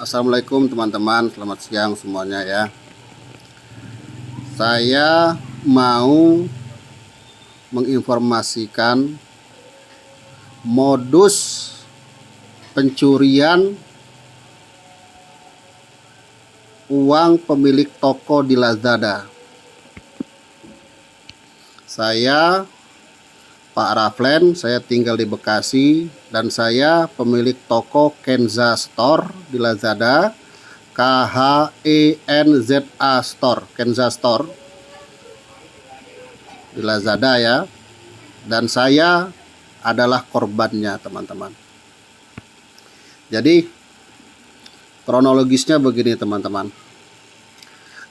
Assalamualaikum teman-teman, selamat siang semuanya ya. Saya mau menginformasikan modus pencurian uang pemilik toko di Lazada. Saya Pak Raflen, saya tinggal di Bekasi dan saya pemilik toko Kenza Store di Lazada, KHENZA Store, Kenza Store di Lazada ya. Dan saya adalah korbannya, teman-teman. Jadi kronologisnya begini, teman-teman.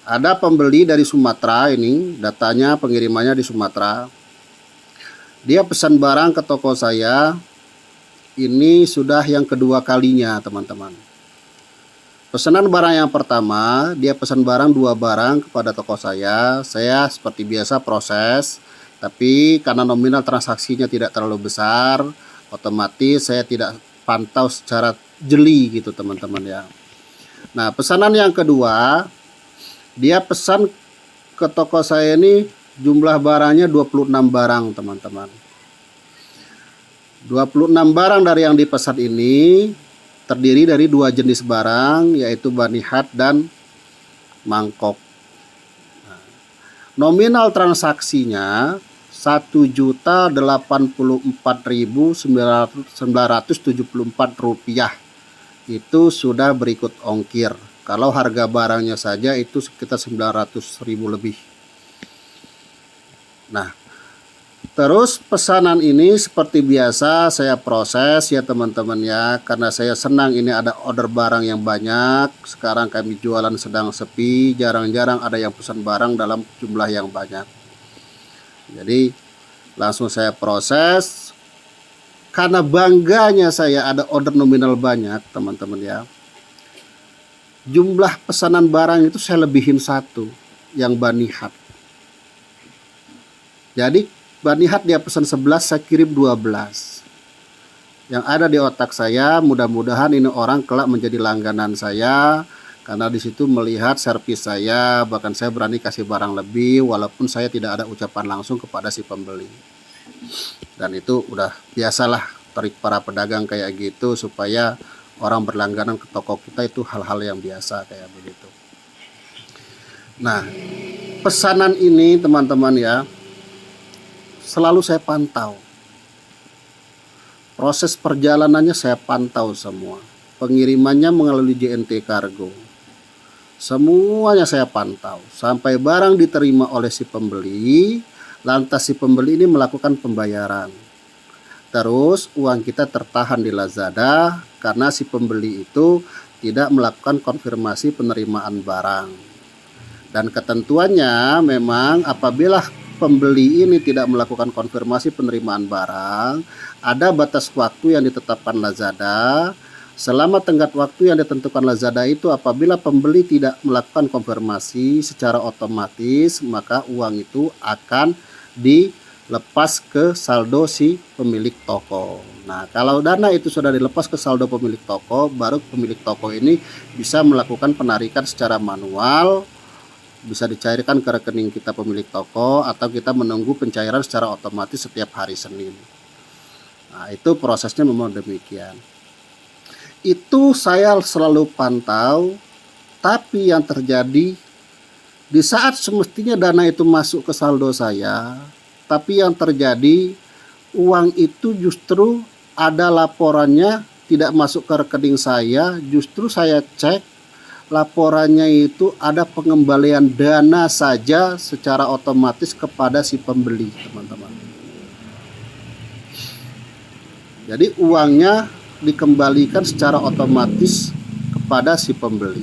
Ada pembeli dari Sumatera, ini datanya pengirimannya di Sumatera. Dia pesan barang ke toko saya. Ini sudah yang kedua kalinya, teman-teman. Pesanan barang yang pertama, dia pesan barang 2 barang kepada toko saya. Saya seperti biasa proses, tapi karena nominal transaksinya tidak terlalu besar, otomatis saya tidak pantau secara jeli gitu, teman-teman ya. Nah, pesanan yang kedua, dia pesan ke toko saya ini jumlah barangnya 26 barang, teman-teman. 26 barang dari yang dipesan ini terdiri dari 2 jenis barang, yaitu banihat dan mangkok. Nominal transaksinya Rp1.084.974. Itu sudah berikut ongkir. Kalau harga barangnya saja itu sekitar 900.000 lebih. Nah, terus pesanan ini seperti biasa saya proses ya, teman-teman ya. Karena saya senang ini ada order barang yang banyak. Sekarang kami jualan sedang sepi, jarang-jarang ada yang pesan barang dalam jumlah yang banyak. Jadi langsung saya proses. Karena bangganya saya ada order nominal banyak, teman-teman ya. Jumlah pesanan barang itu saya lebihin 1 yang banihat. Jadi banihat dia pesan 11, saya kirim 12. Yang ada di otak saya, mudah-mudahan ini orang kelak menjadi langganan saya, karena di situ melihat servis saya, bahkan saya berani kasih barang lebih walaupun saya tidak ada ucapan langsung kepada si pembeli. Dan itu udah biasalah trik para pedagang kayak gitu, supaya orang berlangganan ke toko kita itu hal-hal yang biasa kayak begitu. Nah, pesanan ini teman-teman ya, selalu saya pantau. Proses perjalanannya saya pantau semua. Pengirimannya melalui JNT Kargo. Semuanya saya pantau. Sampai barang diterima oleh si pembeli, lantas si pembeli ini melakukan pembayaran. Terus uang kita tertahan di Lazada karena si pembeli itu tidak melakukan konfirmasi penerimaan barang. Dan ketentuannya memang apabila pembeli ini tidak melakukan konfirmasi penerimaan barang, ada batas waktu yang ditetapkan Lazada. Selama tenggat waktu yang ditentukan Lazada itu, apabila pembeli tidak melakukan konfirmasi secara otomatis, maka uang itu akan dilepas ke saldo si pemilik toko. Nah, kalau dana itu sudah dilepas ke saldo pemilik toko, baru pemilik toko ini bisa melakukan penarikan secara manual. Bisa dicairkan ke rekening kita pemilik toko, atau kita menunggu pencairan secara otomatis setiap hari Senin. Nah, itu prosesnya memang demikian. Itu saya selalu pantau, tapi yang terjadi di saat semestinya dana itu masuk ke saldo saya, tapi yang terjadi uang itu justru ada laporannya tidak masuk ke rekening saya. Justru saya cek laporannya itu ada pengembalian dana saja secara otomatis kepada si pembeli, teman-teman. Jadi uangnya dikembalikan secara otomatis kepada si pembeli.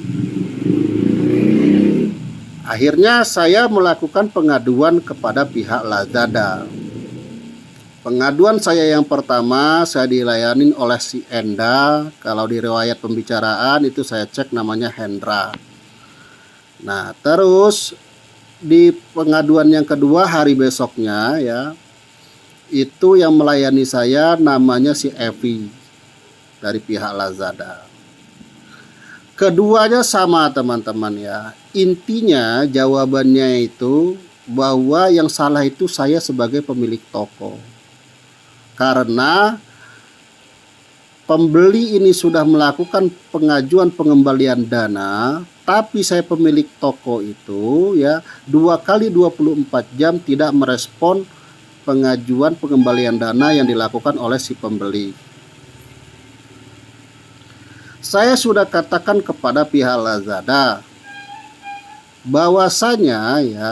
Akhirnya saya melakukan pengaduan kepada pihak Lazada. Pengaduan saya yang pertama, saya dilayani oleh si Enda. Kalau di riwayat pembicaraan itu saya cek namanya Hendra. Nah, terus di pengaduan yang kedua hari besoknya ya, itu yang melayani saya namanya si Evi dari pihak Lazada. Keduanya sama teman-teman ya. Intinya jawabannya itu bahwa yang salah itu saya sebagai pemilik toko. Karena pembeli ini sudah melakukan pengajuan pengembalian dana, tapi saya pemilik toko itu ya 2 kali 24 jam tidak merespon pengajuan pengembalian dana yang dilakukan oleh si pembeli. Saya sudah katakan kepada pihak Lazada bahwasanya ya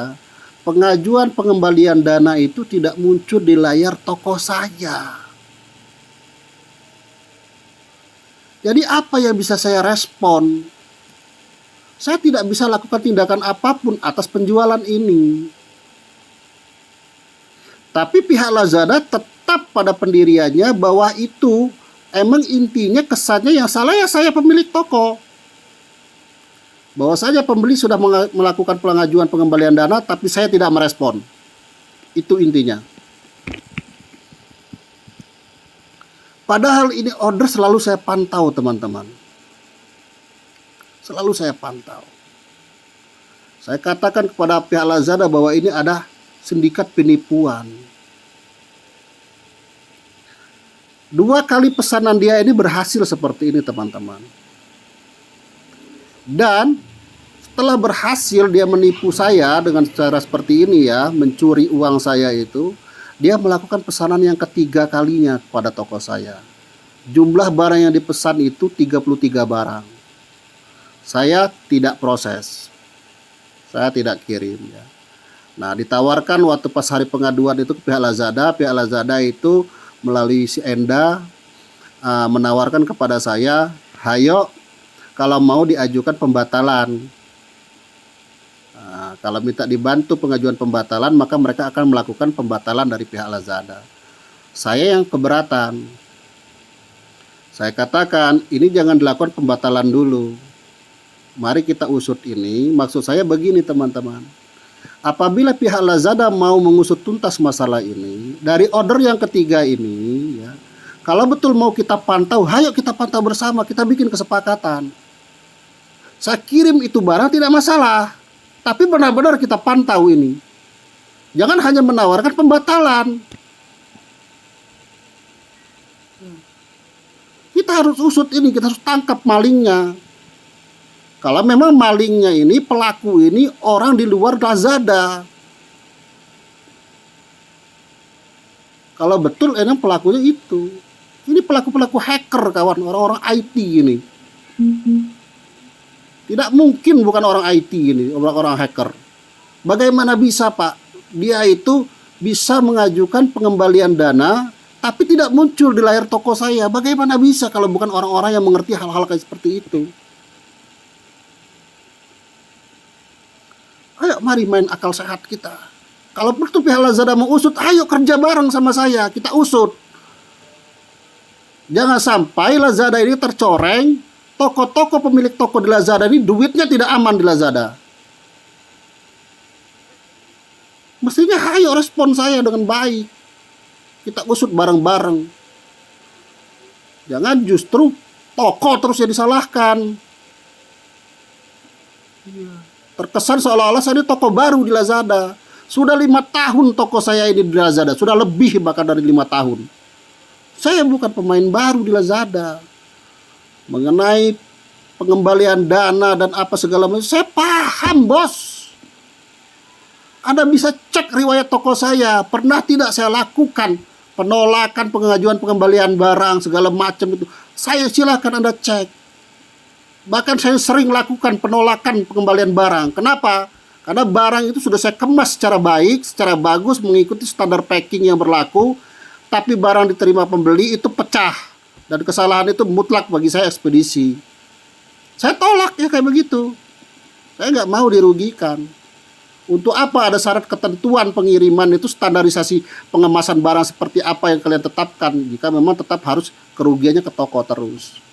pengajuan pengembalian dana itu tidak muncul di layar toko saya. Jadi apa yang bisa saya respon? Saya tidak bisa lakukan tindakan apapun atas penjualan ini. Tapi pihak Lazada tetap pada pendiriannya bahwa itu emang intinya kesannya yang salah ya saya pemilik toko. Bahwa saja pembeli sudah melakukan pengajuan pengembalian dana tapi saya tidak merespon. Itu intinya. Padahal ini order selalu saya pantau teman-teman. Selalu saya pantau. Saya katakan kepada pihak Lazada bahwa ini ada sindikat penipuan. 2 kali pesanan dia ini berhasil seperti ini teman-teman. Dan setelah berhasil dia menipu saya dengan cara seperti ini ya, mencuri uang saya itu, dia melakukan pesanan yang ketiga kalinya kepada toko saya. Jumlah barang yang dipesan itu 33 barang. Saya tidak proses. Saya tidak kirim ya. Nah, ditawarkan waktu pas hari pengaduan itu ke pihak Lazada itu melalui si Enda menawarkan kepada saya, "Hayo kalau mau diajukan pembatalan. Nah, kalau minta dibantu pengajuan pembatalan, maka mereka akan melakukan pembatalan dari pihak Lazada." Saya yang keberatan. Saya katakan, ini jangan dilakukan pembatalan dulu. Mari kita usut ini. Maksud saya begini teman-teman. Apabila pihak Lazada mau mengusut tuntas masalah ini, dari order yang ketiga ini, ya, kalau betul mau kita pantau, ayo kita pantau bersama, kita bikin kesepakatan. Saya kirim itu barang tidak masalah, tapi benar-benar kita pantau ini. Jangan hanya menawarkan pembatalan. Kita harus usut ini, kita harus tangkap malingnya. Kalau memang malingnya ini, pelaku ini orang di luar Lazada. Kalau betul emang pelakunya itu. Ini pelaku-pelaku hacker kawan, orang-orang IT ini. Tidak mungkin bukan orang IT ini, orang-orang hacker. Bagaimana bisa Pak? Dia itu bisa mengajukan pengembalian dana, tapi tidak muncul di layar toko saya. Bagaimana bisa kalau bukan orang-orang yang mengerti hal-hal kayak seperti itu? Ayo mari main akal sehat kita. Kalau betul pihak Lazada mau usut, ayo kerja bareng sama saya, kita usut. Jangan sampai Lazada ini tercoreng, toko-toko pemilik toko di Lazada ini duitnya tidak aman di Lazada. Mestinya ayo respon saya dengan baik. Kita usut bareng-bareng. Jangan justru toko terus yang disalahkan. Terkesan seolah-olah saya ini toko baru di Lazada. Sudah 5 tahun toko saya ini di Lazada. Sudah lebih bahkan dari 5 tahun. Saya bukan pemain baru di Lazada. Mengenai pengembalian dana dan apa segala macam, saya paham bos. Anda bisa cek riwayat toko saya. Pernah tidak saya lakukan penolakan pengajuan pengembalian barang segala macam itu. Saya silakan Anda cek. Bahkan saya sering lakukan penolakan pengembalian barang. Kenapa? Karena barang itu sudah saya kemas secara baik, secara bagus, mengikuti standar packing yang berlaku. Tapi barang diterima pembeli itu pecah. Dan kesalahan itu mutlak bagi saya ekspedisi. Saya tolak ya kayak begitu. Saya nggak mau dirugikan. Untuk apa ada syarat ketentuan pengiriman itu standarisasi pengemasan barang seperti apa yang kalian tetapkan. Jika memang tetap harus kerugiannya ke toko terus.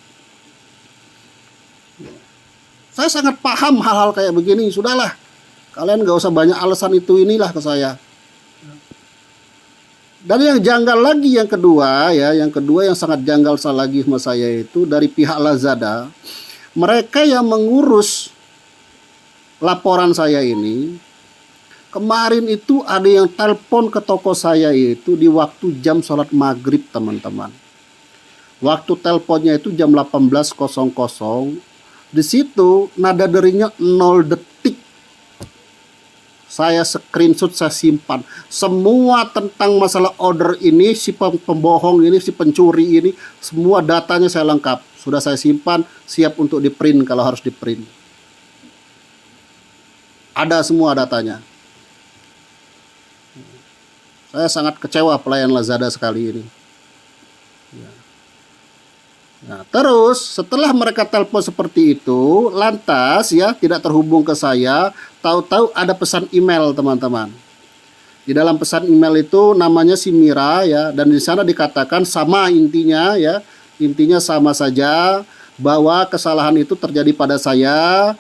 Saya sangat paham hal-hal kayak begini. Sudahlah, kalian gak usah banyak alasan itu inilah ke saya. Dan yang janggal lagi yang kedua ya, yang sangat janggal lagi sama saya itu dari pihak Lazada. Mereka yang mengurus laporan saya ini, kemarin itu ada yang telepon ke toko saya itu di waktu jam sholat maghrib, teman-teman. Waktu teleponnya itu jam 18.00. Di situ nada deringnya 0 detik. Saya screenshot, saya simpan. Semua tentang masalah order ini, si pembohong ini, si pencuri ini, semua datanya saya lengkap. Sudah saya simpan, siap untuk di-print kalau harus di-print. Ada semua datanya. Saya sangat kecewa pelayan Lazada sekali ini. Nah, terus setelah mereka telepon seperti itu, lantas ya tidak terhubung ke saya, tahu-tahu ada pesan email, teman-teman. Di dalam pesan email itu namanya si Mira ya, dan di sana dikatakan sama intinya ya, intinya sama saja bahwa kesalahan itu terjadi pada saya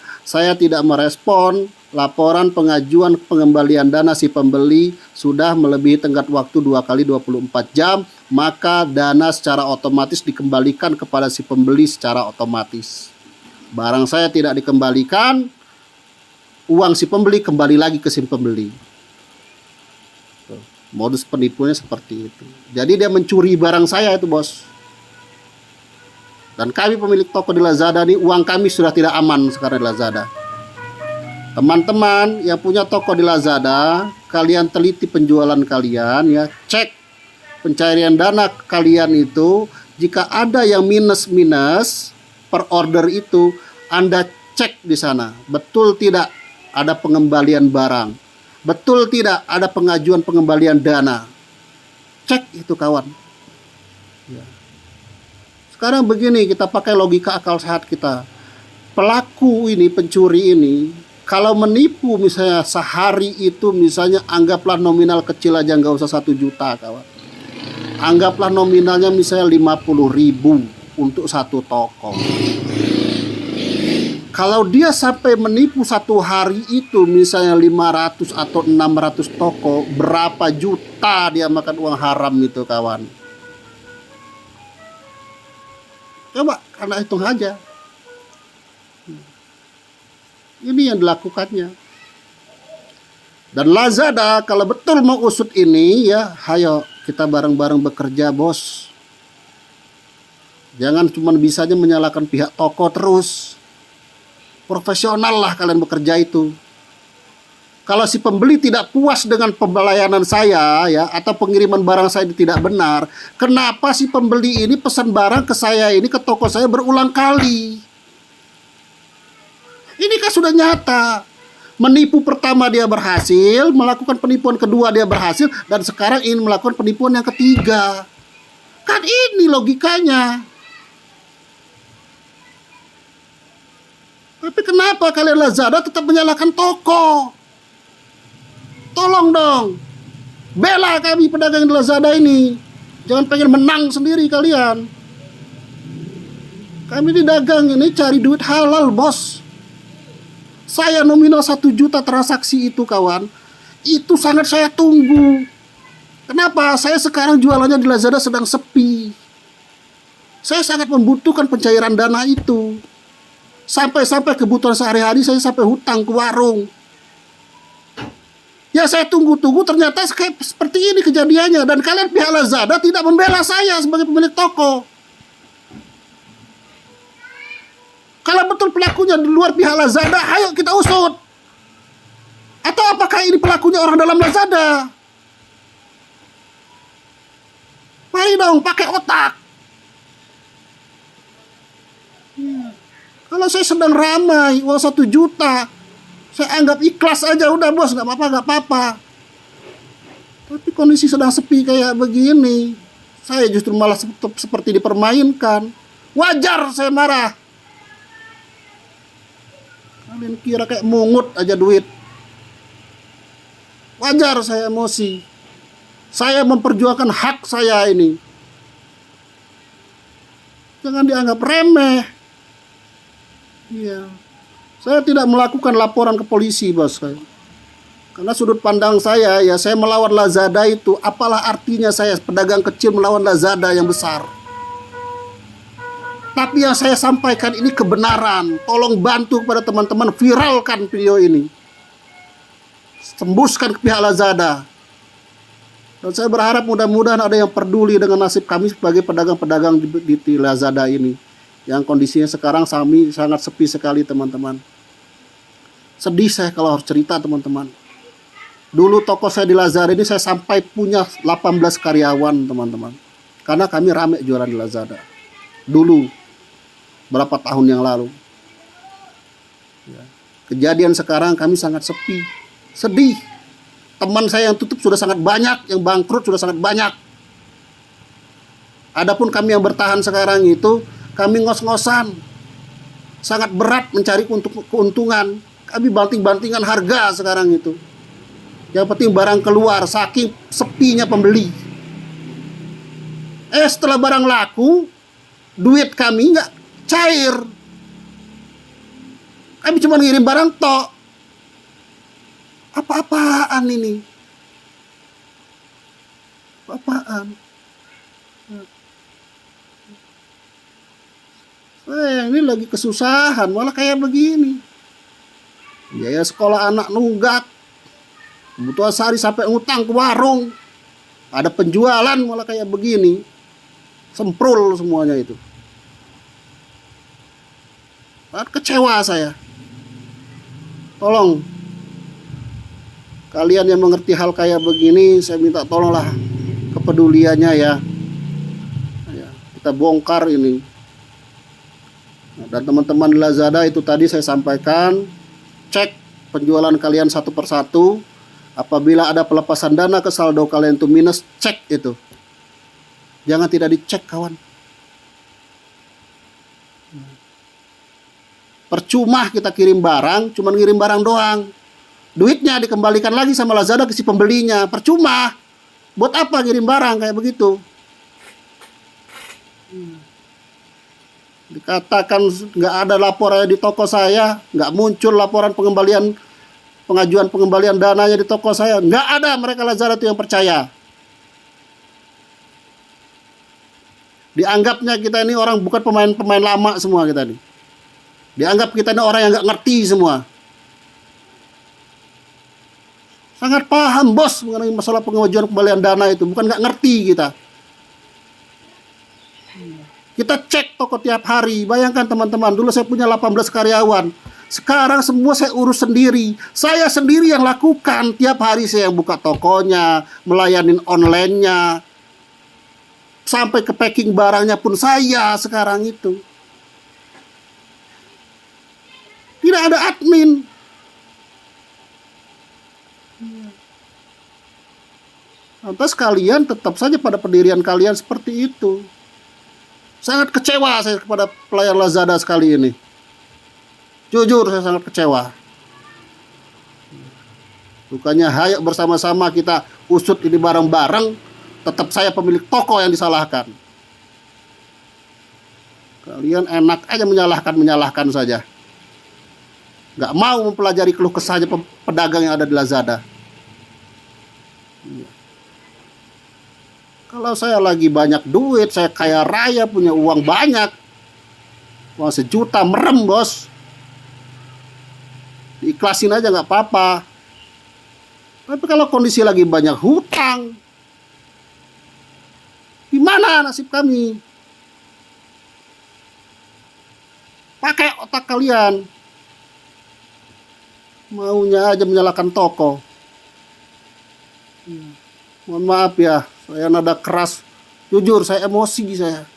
tidak merespon laporan pengajuan pengembalian dana si pembeli sudah melebihi tenggat waktu 2 kali 24 jam, maka dana secara otomatis dikembalikan kepada si pembeli secara otomatis. Barang saya tidak dikembalikan, uang si pembeli kembali lagi ke si pembeli. Modus penipunya seperti itu. Jadi dia mencuri barang saya itu, bos. Dan kami pemilik toko di Lazada ini, uang kami sudah tidak aman sekarang di Lazada. Teman-teman yang punya toko di Lazada, kalian teliti penjualan kalian ya, cek pencairan dana kalian itu. Jika ada yang minus per order itu, Anda cek di sana, betul tidak ada pengembalian barang, betul tidak ada pengajuan pengembalian dana. Cek itu, kawan ya. Sekarang begini, kita pakai logika akal sehat kita. Pelaku ini, pencuri ini, kalau menipu misalnya sehari itu, misalnya anggaplah nominal kecil aja, nggak usah 1 juta, kawan. Anggaplah nominalnya misalnya 50.000 untuk satu toko. Kalau dia sampai menipu satu hari itu misalnya 500 atau 600 toko, berapa juta dia makan uang haram itu, kawan. Coba karena hitung aja. Ini yang dilakukannya. Dan Lazada kalau betul mau usut ini ya, hayo kita bareng-bareng bekerja, bos. Jangan cuma bisanya menyalahkan pihak toko terus. Profesional lah kalian bekerja itu. Kalau si pembeli tidak puas dengan pelayanan saya ya, atau pengiriman barang saya tidak benar, kenapa si pembeli ini pesan barang ke saya ini, ke toko saya berulang kali? Ini kan sudah nyata. Menipu pertama dia berhasil, melakukan penipuan kedua dia berhasil, dan sekarang ingin melakukan penipuan yang ketiga. Kan ini logikanya. Tapi kenapa kalian Lazada tetap menyalahkan toko? Tolong dong, bela kami pedagang di Lazada ini. Jangan pengen menang sendiri kalian. Kami di dagang ini cari duit halal, bos. Saya nominal 1 juta transaksi itu, kawan. Itu sangat saya tunggu. Kenapa? Saya sekarang jualannya di Lazada sedang sepi. Saya sangat membutuhkan pencairan dana itu. Sampai-sampai kebutuhan sehari-hari saya sampai hutang ke warung. Ya saya tunggu-tunggu, ternyata kayak seperti ini kejadiannya. Dan kalian pihak Lazada tidak membela saya sebagai pemilik toko. Kalau betul pelakunya di luar pihak Lazada, ayo kita usut. Atau apakah ini pelakunya orang dalam Lazada? Mari dong, pakai otak. Kalau saya sedang ramai, uang 1 juta, saya anggap ikhlas aja, udah bos, nggak apa-apa. Tapi kondisi sedang sepi kayak begini, saya justru malah seperti dipermainkan. Wajar saya marah. Kalian kira kayak mungut aja duit. Wajar saya emosi. Saya memperjuangkan hak saya ini. Jangan dianggap remeh. Iya. Saya tidak melakukan laporan ke polisi, bos. Karena sudut pandang saya, ya saya melawan Lazada itu, apalah artinya saya pedagang kecil melawan Lazada yang besar. Tapi yang saya sampaikan ini kebenaran. Tolong bantu kepada teman-teman viralkan video ini. Tembuskan ke pihak Lazada. Dan saya berharap mudah-mudahan ada yang peduli dengan nasib kami sebagai pedagang-pedagang di Lazada ini. Yang kondisinya sekarang kami sangat sepi sekali, teman-teman. Sedih saya kalau harus cerita, teman-teman. Dulu toko saya di Lazada ini saya sampai punya 18 karyawan, teman-teman. Karena kami rame jualan di Lazada. Dulu, berapa tahun yang lalu. Ya. Kejadian sekarang kami sangat sepi. Sedih. Teman saya yang tutup sudah sangat banyak, yang bangkrut sudah sangat banyak. Adapun kami yang bertahan sekarang itu, kami ngos-ngosan. Sangat berat mencari keuntungan. Kami banting-bantingan harga sekarang itu. Yang penting barang keluar, saking sepinya pembeli. Setelah barang laku, duit kami nggak cair. Kami cuma ngirim barang tok. Apa-apaan ini? Apa-apaan? Saya ini lagi kesusahan, malah kayak begini. Biaya sekolah anak nunggak. Kebutuhan sehari sampai ngutang ke warung. Ada penjualan malah kayak begini. Semprul semuanya itu. Kecewa saya. Tolong, kalian yang mengerti hal kayak begini, saya minta tolonglah kepeduliannya ya. Kita bongkar ini. Dan teman-teman di Lazada itu tadi saya sampaikan, cek penjualan kalian satu persatu. Apabila ada pelepasan dana ke saldo kalian itu minus, cek itu. Jangan tidak dicek, kawan. Percuma kita kirim barang, cuma ngirim barang doang. Duitnya dikembalikan lagi sama Lazada ke si pembelinya. Percuma. Buat apa kirim barang kayak begitu? Dikatakan nggak ada laporan di toko saya, nggak muncul laporan pengajuan pengembalian dananya di toko saya. Nggak ada, mereka Lazada itu yang percaya. Dianggapnya kita ini orang bukan pemain-pemain lama semua kita ini. Dianggap kita ini orang yang nggak ngerti semua. Sangat paham bos mengenai masalah pengajuan pengembalian dana itu. Bukan nggak ngerti kita. Kita cek toko tiap hari. Bayangkan teman-teman, dulu saya punya 18 karyawan. Sekarang semua saya urus sendiri. Saya sendiri yang lakukan. Tiap hari saya yang buka tokonya, melayanin online-nya. Sampai ke packing barangnya pun saya sekarang itu. Tidak ada admin. Lantas kalian tetap saja pada pendirian kalian seperti itu. Sangat kecewa saya kepada pelayan Lazada sekali ini. Jujur saya sangat kecewa. Bukannya hayo bersama-sama kita usut ini bareng-bareng, tetap saya pemilik toko yang disalahkan. Kalian enak aja menyalahkan saja. Nggak mau mempelajari keluh kesahnya pedagang yang ada di Lazada. Kalau saya lagi banyak duit, saya kaya raya, punya uang banyak, uang 1 juta merem bos, diikhlasin aja nggak apa-apa. Tapi kalau kondisi lagi banyak hutang, gimana nasib kami? Pakai otak kalian. Maunya aja menyalahkan toko. Mohon maaf ya, saya nada keras. Jujur, saya emosi saya.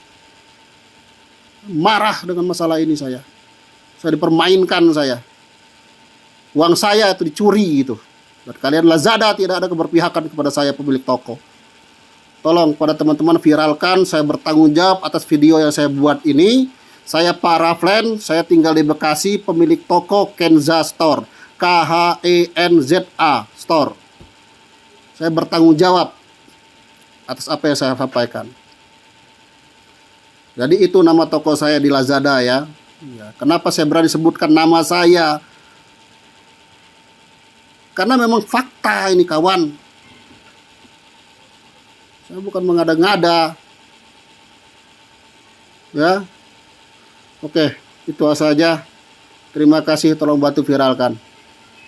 Marah dengan masalah ini saya. Saya dipermainkan saya. Uang saya itu dicuri gitu. Dan kalian Lazada tidak ada keberpihakan kepada saya pemilik toko. Tolong pada teman-teman viralkan, saya bertanggung jawab atas video yang saya buat ini. Saya Pak Raflen, saya tinggal di Bekasi, pemilik toko Kenza Store. KHENZA Store. Saya bertanggung jawab atas apa yang saya sampaikan. Jadi itu nama toko saya di Lazada ya. Kenapa saya berani sebutkan nama saya? Karena memang fakta ini kawan. Saya bukan mengada-ngada. Ya. Oke, itu saja. Terima kasih, tolong bantu viralkan.